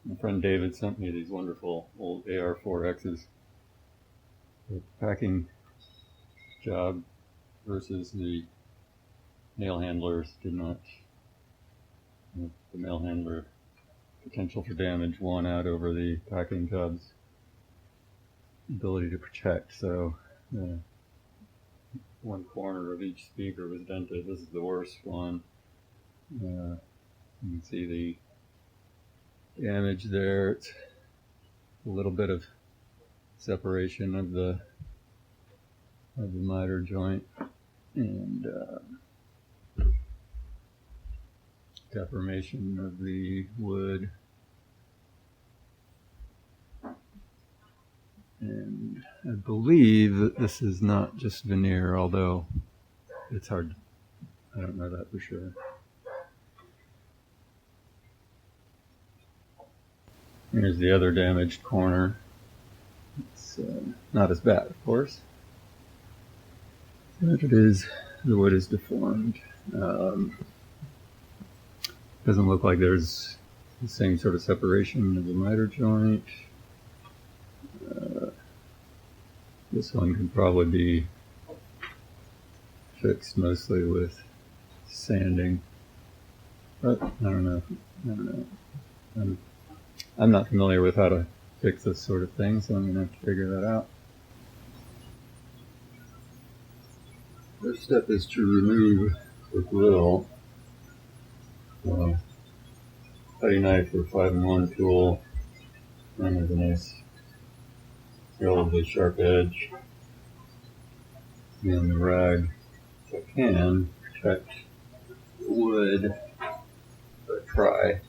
My friend David sent me these wonderful old AR4Xs. The packing job versus the mail handlers did not, the mail handler potential for damage won out over the packing job's ability to protect. So one corner of each speaker was dented. This is the worst one. You can see the damage there. It's a little bit of separation of the miter joint and deformation of the wood. And I believe that this is not just veneer, although it's hard. I don't know that for sure. Here's the other damaged corner. It's not as bad, of course, but it is, the wood is deformed. Doesn't look like there's the same sort of separation of the miter joint. This one can probably be fixed mostly with sanding, but I don't know. I'm not familiar with how to fix this sort of thing, so I'm going to have to figure that out. First step is to remove the grill. Cutting knife or 5-in-1 tool, and there's a nice relatively sharp edge, and the rag, if I can, protect the wood, but try.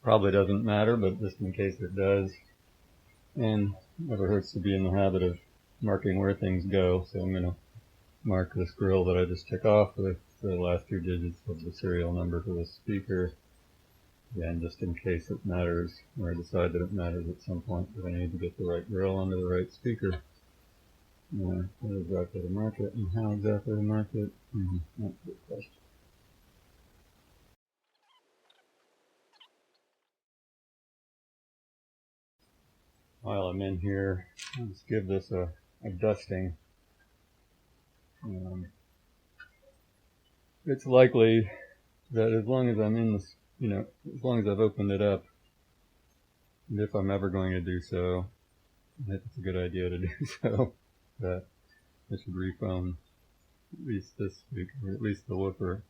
Probably doesn't matter, but just in case it does, and it never hurts to be in the habit of marking where things go, so I'm going to mark this grill that I just took off with the last 2 digits of the serial number for the speaker. Again, just in case it matters, or I decide that it matters at some point, that I need to get the right grill onto the right speaker. Where exactly to mark it, and how exactly to mark it, that's a good question. While I'm in here, let's give this a dusting. It's likely that as long as I'm in this, as long as I've opened it up, and if I'm ever going to do so, I think it's a good idea to do so, that I should refoam at least this speaker, or at least the woofer.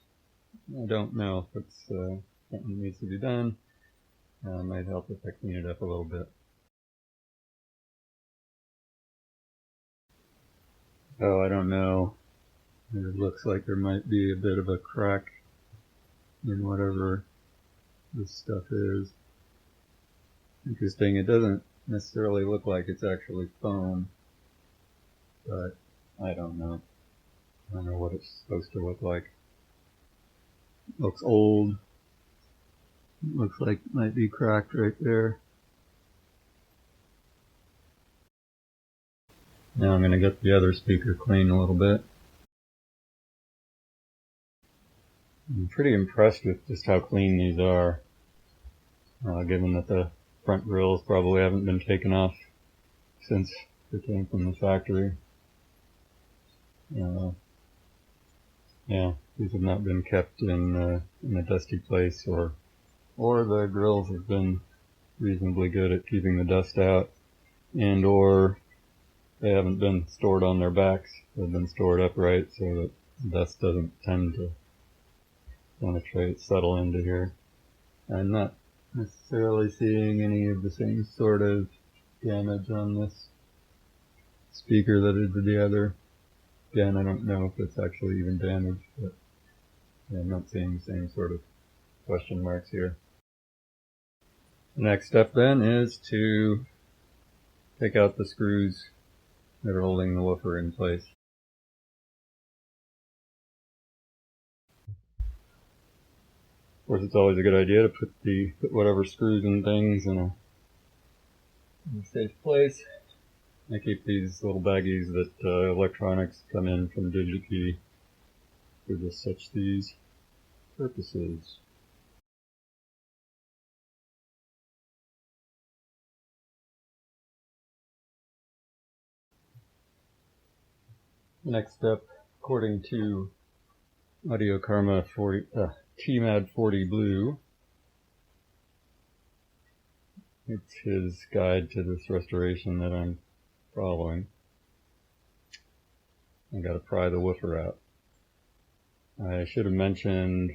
I don't know if it's something that needs to be done. It might help if I clean it up a little bit. Oh, I don't know. It looks like there might be a bit of a crack in whatever this stuff is. Interesting, it doesn't necessarily look like it's actually foam, but I don't know. I don't know what it's supposed to look like. It looks old. It looks like it might be cracked right there. Now I'm going to get the other speaker clean a little bit. I'm pretty impressed with just how clean these are, given that the front grills probably haven't been taken off since they came from the factory. Yeah, these have not been kept in a dusty place, or the grills have been reasonably good at keeping the dust out, and or they haven't been stored on their backs. They've been stored upright so that dust doesn't tend to penetrate, settle into here. I'm not necessarily seeing any of the same sort of damage on this speaker that I did the other. Again, I don't know if it's actually even damaged, but yeah, I'm not seeing the same sort of question marks here. The next step then is to take out the screws that are holding the woofer in place. Of course, it's always a good idea to put whatever screws and things in a safe place. I keep these little baggies that electronics come in from DigiKey for just such these purposes. Next step, according to Audiokarma TMAD 40 Blue, it's his guide to this restoration that I'm following. I gotta pry the woofer out. I should have mentioned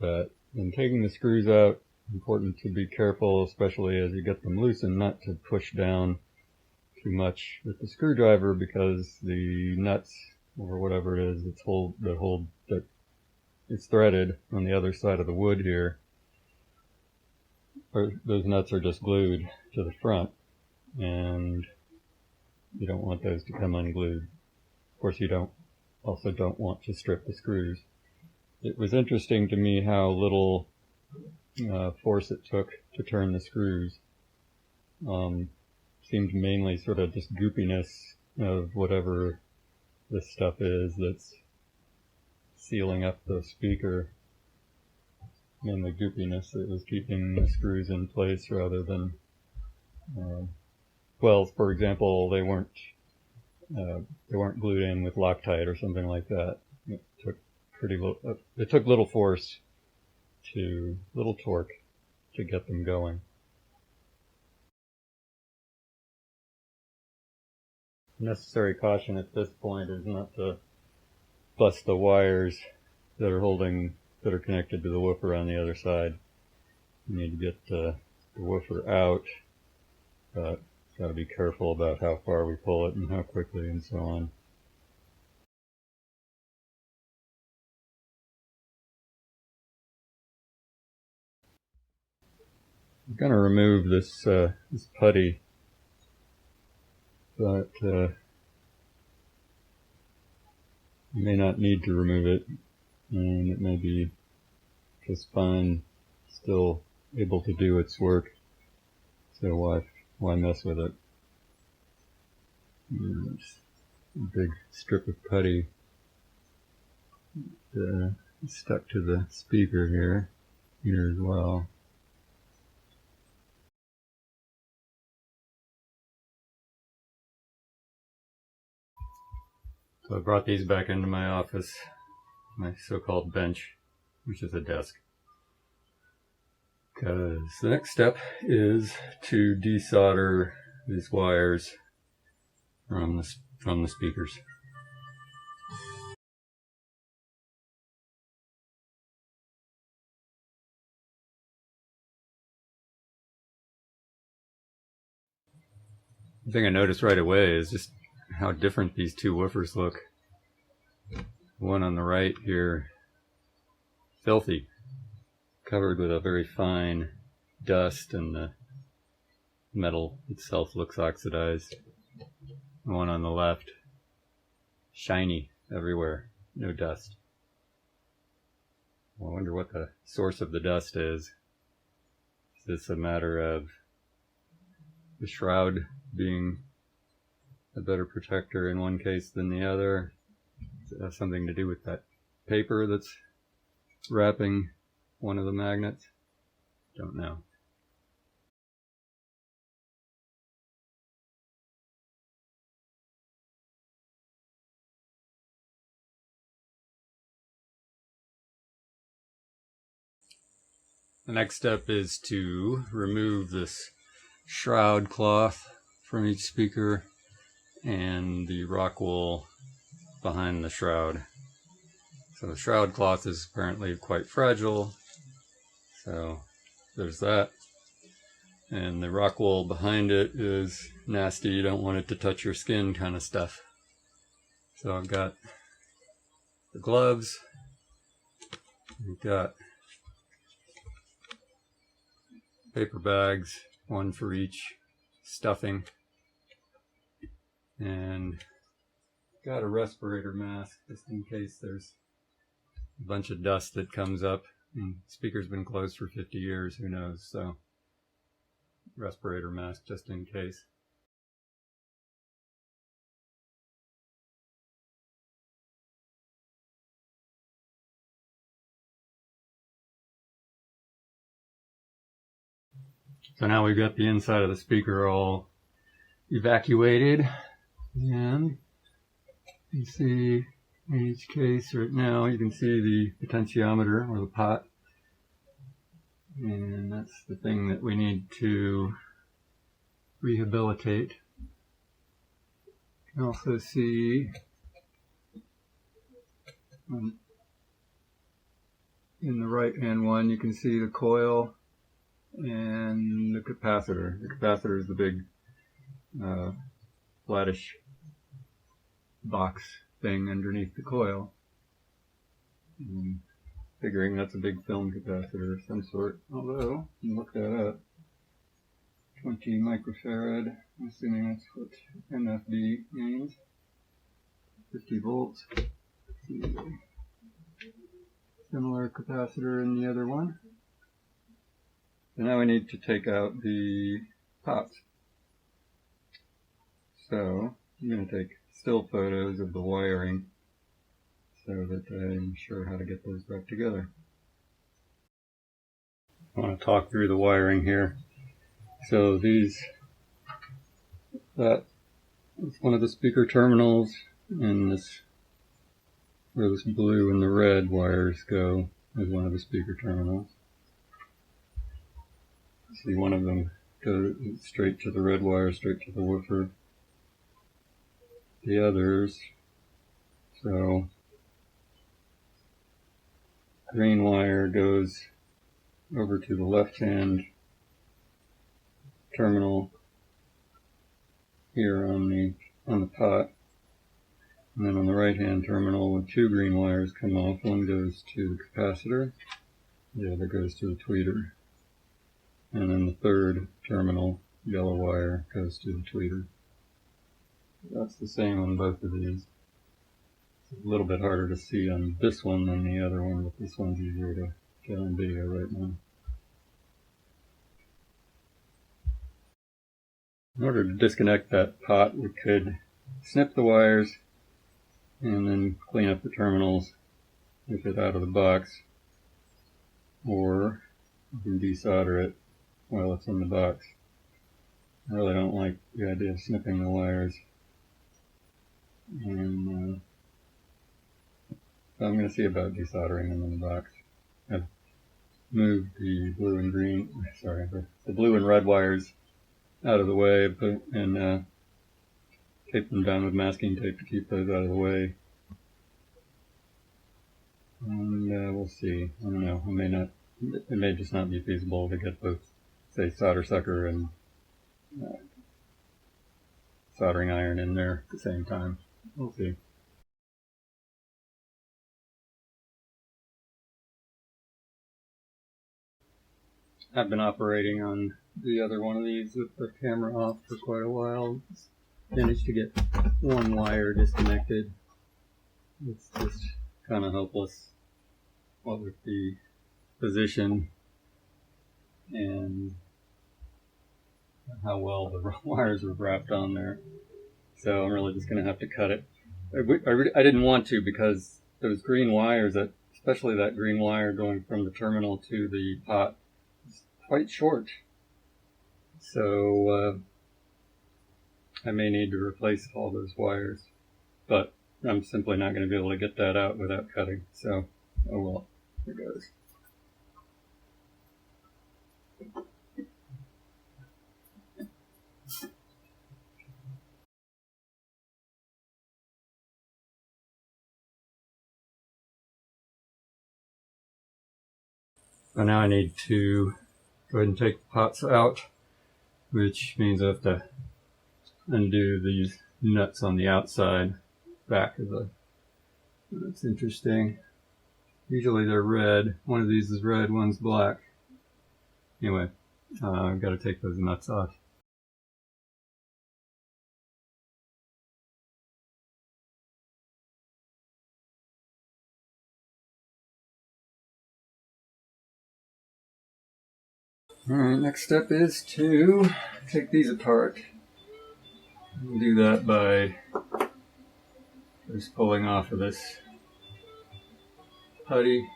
that in taking the screws out, important to be careful, especially as you get them loosened, not to push down too much with the screwdriver, because the nuts or whatever it is that it's threaded on the other side of the wood here, those nuts are just glued to the front, and you don't want those to come unglued. Of course, you also don't want to strip the screws. It was interesting to me how little force it took to turn the screws. Seemed mainly sort of just goopiness of whatever this stuff is that's sealing up the speaker. Mainly goopiness that was keeping the screws in place rather than, well, for example, they weren't glued in with Loctite or something like that. It took little force little torque to get them going. Necessary caution at this point is not to bust the wires that are connected to the woofer on the other side. You need to get the woofer out, but got to be careful about how far we pull it and how quickly and so on. I'm going to remove this putty, but you may not need to remove it, and it may be just fine, still able to do its work, so why mess with it? A big strip of putty stuck to the speaker here as well. So I brought these back into my office, my so-called bench, which is a desk. Because the next step is to desolder these wires from the speakers. The thing I noticed right away is just how different these two woofers look. The one on the right here, filthy, covered with a very fine dust, and the metal itself looks oxidized. The one on the left, shiny everywhere, no dust. I wonder what the source of the dust is. Is this a matter of the shroud being a better protector in one case than the other? Does it have something to do with that paper that's wrapping one of the magnets? Don't know. The next step is to remove this shroud cloth from each speaker and the rock wool behind the shroud. So the shroud cloth is apparently quite fragile, so there's that. And the rock wool behind it is nasty, you don't want it to touch your skin kind of stuff. So I've got the gloves, we've got paper bags, one for each stuffing. And got a respirator mask just in case there's a bunch of dust that comes up. And the speaker's been closed for 50 years, who knows, so respirator mask just in case. So now we've got the inside of the speaker all evacuated, and you see in each case right now, you can see the potentiometer or the pot, and that's the thing that we need to rehabilitate. You can also see in the right hand one, you can see the coil and the capacitor. The capacitor is the big flattish box thing underneath the coil. And figuring that's a big film capacitor of some sort, although, you can look that up. 20 microfarad, I'm assuming that's what MFD means. 50 volts. Similar capacitor in the other one. So now we need to take out the pots. So I'm going to take still photos of the wiring so that I'm sure how to get those back together. I want to talk through the wiring here. So that is one of the speaker terminals, and this, where this blue and the red wires go, is one of the speaker terminals. See, one of them goes straight to the red wire, straight to the woofer. The others, so green wire goes over to the left-hand terminal here on the pot, and then on the right-hand terminal, with two green wires come off. One goes to the capacitor, the other goes to the tweeter, and then the third terminal, yellow wire, goes to the tweeter. That's the same on both of these. It's a little bit harder to see on this one than the other one, but this one's easier to get on video right now. In order to disconnect that pot, we could snip the wires and then clean up the terminals with it out of the box, or you can desolder it while it's in the box. I really don't like the idea of snipping the wires. And I'm going to see about desoldering them in the box. I've moved the blue and green, the blue and red wires out of the way, and taped them down with masking tape to keep those out of the way. And we'll see. I don't know. It may just not be feasible to get both, say, solder sucker and soldering iron in there at the same time. We'll see. I've been operating on the other one of these with the camera off for quite a while. Managed to get one wire disconnected. It's just kind of hopeless, what with the position and how well the wires were wrapped on there. So I'm really just going to have to cut it. I didn't want to, because those green wires, especially that green wire going from the terminal to the pot, is quite short. So I may need to replace all those wires, but I'm simply not going to be able to get that out without cutting. So, oh well, here goes. So now I need to go ahead and take the pots out, which means I have to undo these nuts on the outside back of the. That's interesting. Usually they're red. One of these is red, one's black. Anyway, I've got to take those nuts off. Alright, next step is to take these apart. We'll do that by just pulling off of this putty,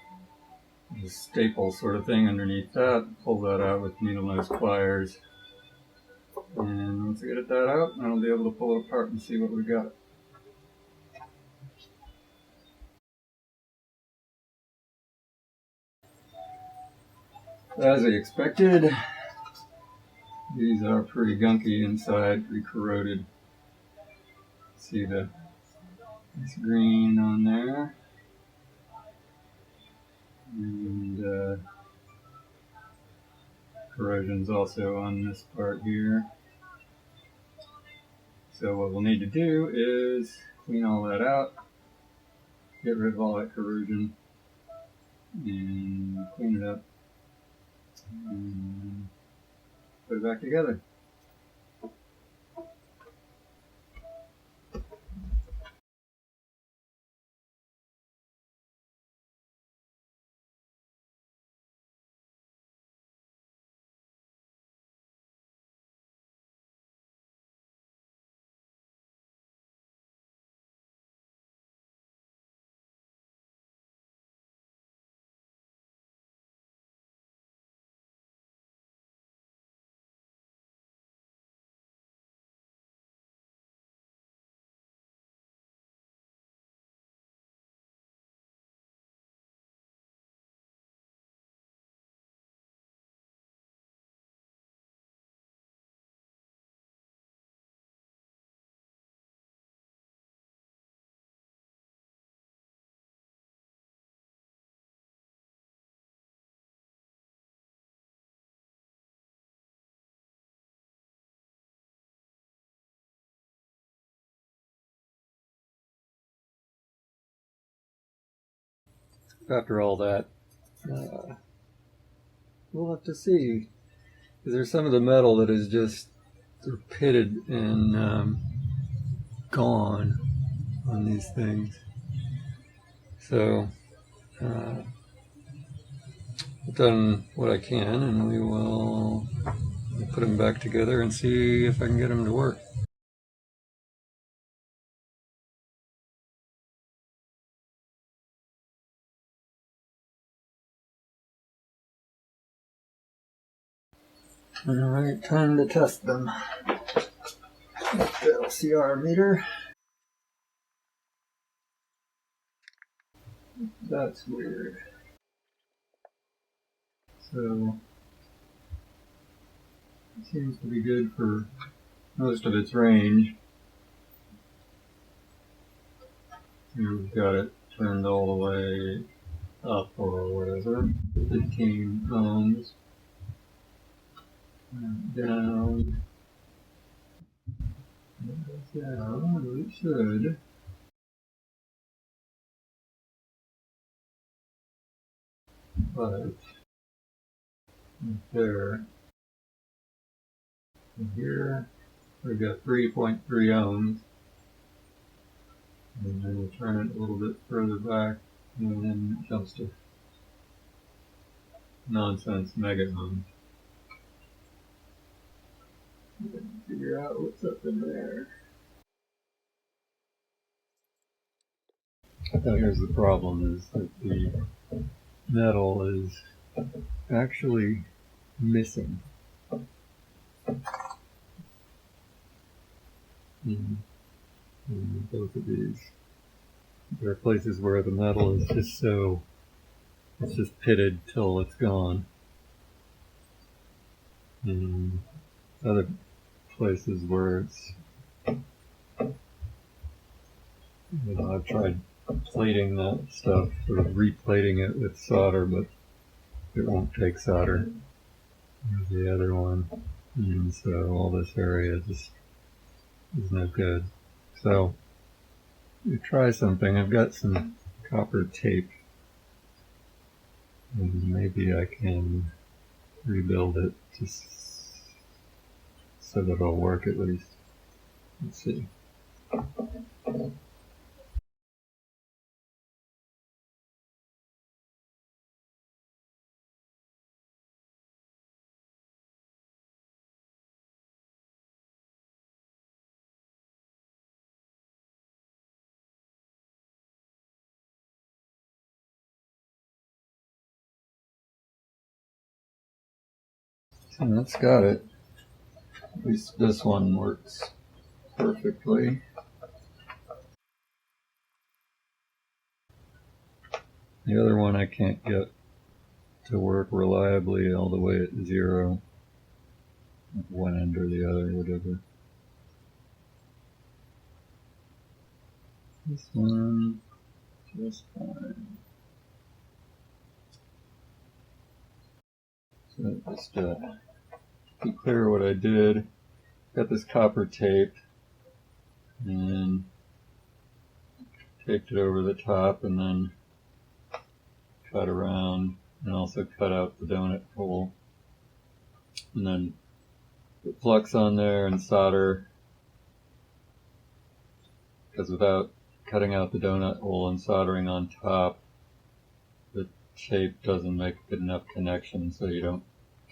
the staple sort of thing underneath that. Pull that out with needle nose pliers. And once I get that out, I'll be able to pull it apart and see what we got. As I expected, these are pretty gunky inside, pretty corroded. See the nice green on there. And corrosion's also on this part here. So what we'll need to do is clean all that out, get rid of all that corrosion, and clean it up, and put it back together. After all that, we'll have to see. There's some of the metal that is just sort of pitted and gone on these things. So I've done what I can, and we will put them back together and see if I can get them to work. Alright, time to test them. The LCR meter. That's weird. So, it seems to be good for most of its range. Here we've got it turned all the way up or whatever, 15 ohms. Down. Down, it should. But, there. And here, we've got 3.3 ohms. And then we'll turn it a little bit further back, and then it jumps to nonsense mega ohms. Figure out what's up in there. Now here's the problem, is that the metal is actually missing. In both of these. There are places where the metal is just so, it's just pitted till it's gone. And other places where it's, I've tried plating that stuff, sort of replating it with solder, but it won't take solder. There's the other one. And so all this area just is no good. So, you try something. I've got some copper tape, and maybe I can rebuild it just so that it'll work at least. Let's see. And that's got it. At least this one works perfectly. The other one I can't get to work reliably all the way at 0. One end or the other, whatever. This one, just fine. So just to be clear what I did, got this copper tape and taped it over the top and then cut around and also cut out the donut hole. And then put flux on there and solder, because without cutting out the donut hole and soldering on top, the tape doesn't make a good enough connection, so you don't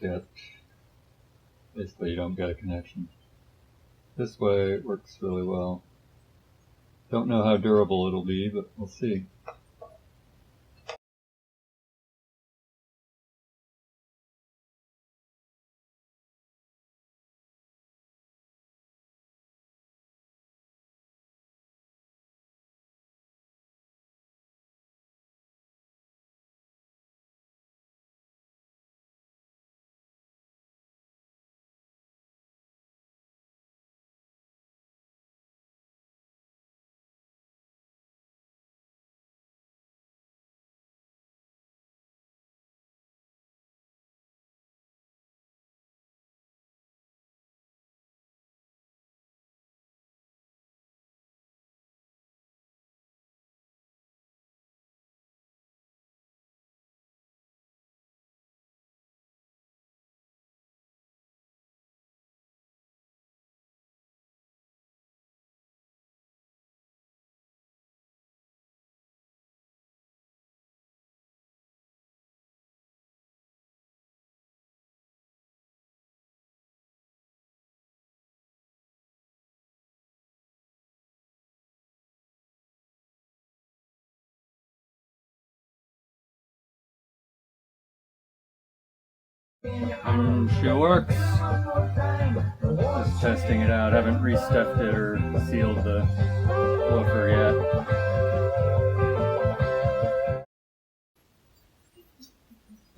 get a connection. This way it works really well. Don't know how durable it'll be, but we'll see. She works. Just testing it out. Haven't restuffed it or sealed the woofer yet.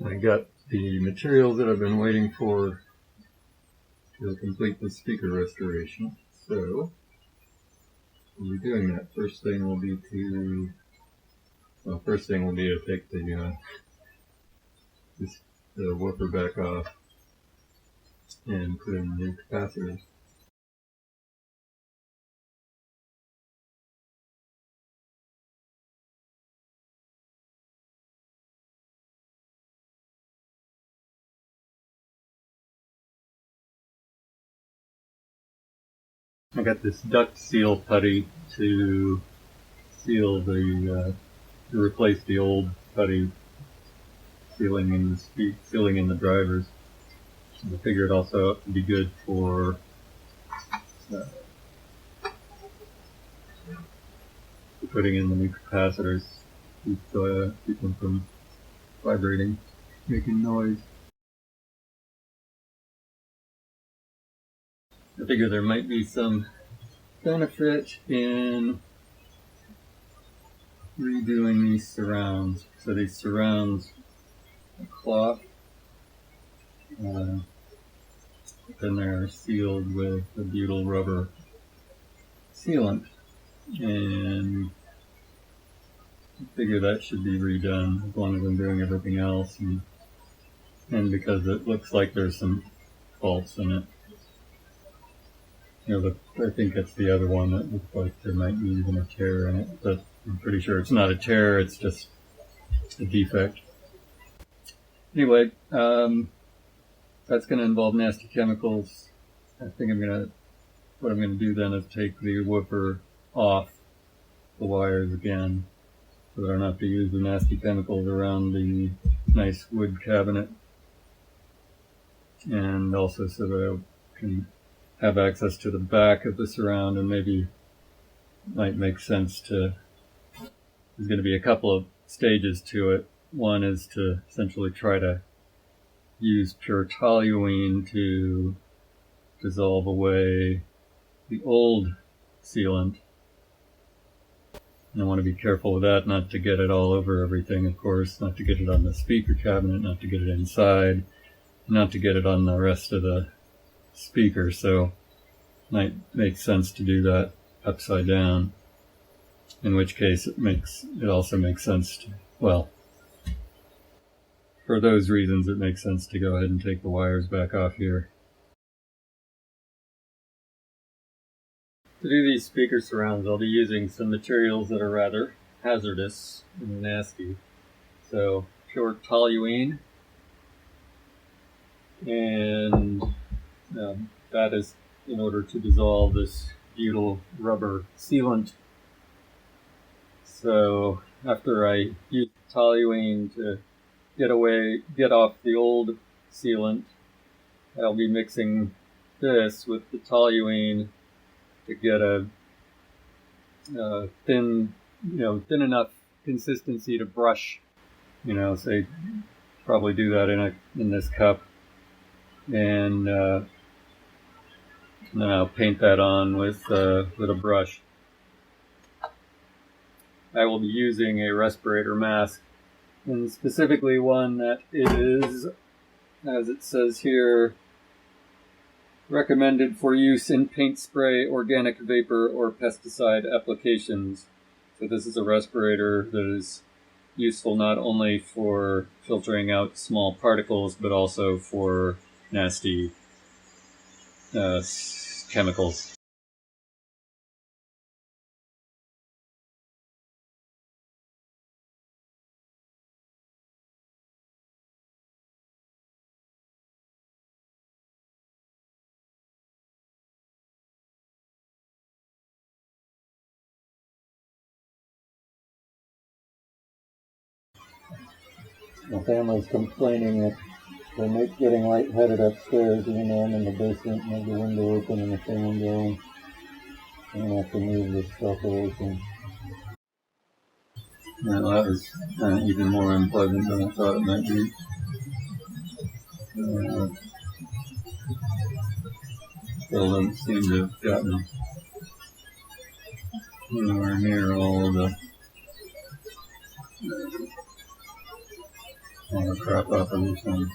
I got the materials that I've been waiting for to complete the speaker restoration. So we'll be doing that. First thing will be to take the woofer back off and put in new capacitors. I got this duct seal putty to seal to replace the old putty sealing in the drivers. I figured also it would be good for putting in the new capacitors, keep them from vibrating, making noise. I figure there might be some benefit in redoing these surrounds. So these surrounds are cloth, then they're sealed with a butyl rubber sealant, and I figure that should be redone as long as I'm doing everything else, and because it looks like there's some faults in it. I think it's the other one that looks like there might be even a tear in it, but I'm pretty sure it's not a tear, it's just a defect. Anyway, that's going to involve nasty chemicals. I think what I'm going to do then is take the woofer off the wires again, so that I don't have to use the nasty chemicals around the nice wood cabinet, and also so that I can have access to the back of the surround, and maybe it might make sense there's going to be a couple of stages to it. One is to essentially try to use pure toluene to dissolve away the old sealant. And I want to be careful with that, not to get it all over everything, of course, not to get it on the speaker cabinet, not to get it inside, not to get it on the rest of the speaker, so it might make sense to do that upside down, in which case it also makes sense to, well, for those reasons it makes sense to go ahead and take the wires back off here. To do these speaker surrounds, I'll be using some materials that are rather hazardous and nasty. So, pure toluene, and that is in order to dissolve this butyl rubber sealant. So, after I use toluene to get off the old sealant, I'll be mixing this with the toluene to get a thin enough consistency to brush, say probably do that in this cup, and then I'll paint that on with a brush. I will be using a respirator mask, and specifically one that is, as it says here, recommended for use in paint spray, organic vapor, or pesticide applications. So this is a respirator that is useful not only for filtering out small particles, but also for nasty chemicals. My family's complaining that they're getting lightheaded upstairs, even though I'm in the basement and have the window open and the fan going. I'm going to have to move this stuff away from. Well, that was even more unpleasant than I thought it might be. Still don't seem to have gotten anywhere near all of the crap up on this one.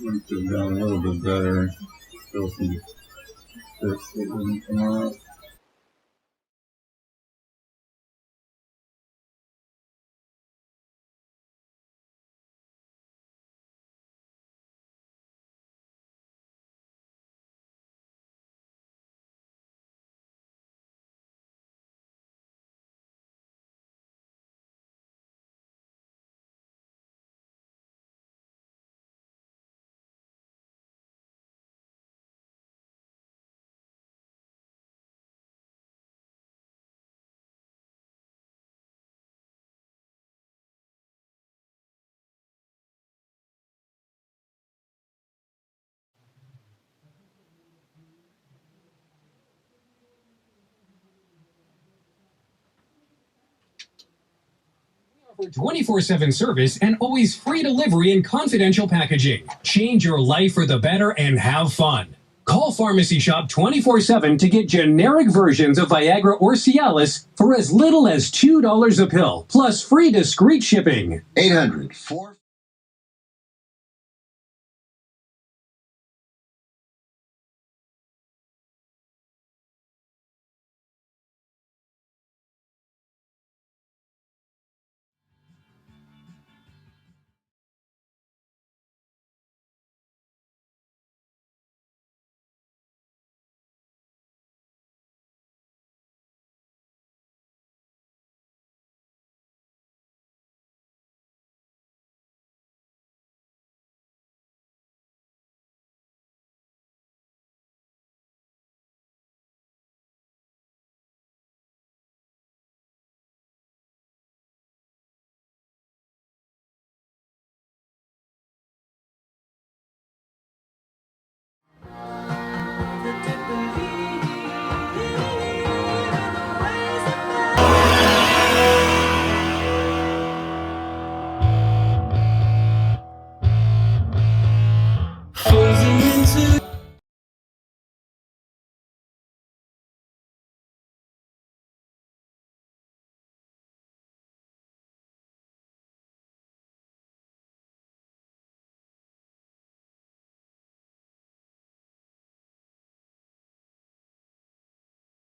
Once it's done a little bit better, still some bits that wouldn't come out. For 24/7 service and always free delivery and confidential packaging. Change your life for the better and have fun. Call Pharmacy Shop 24/7 to get generic versions of Viagra or Cialis for as little as $2 a pill, plus free discreet shipping. 800-4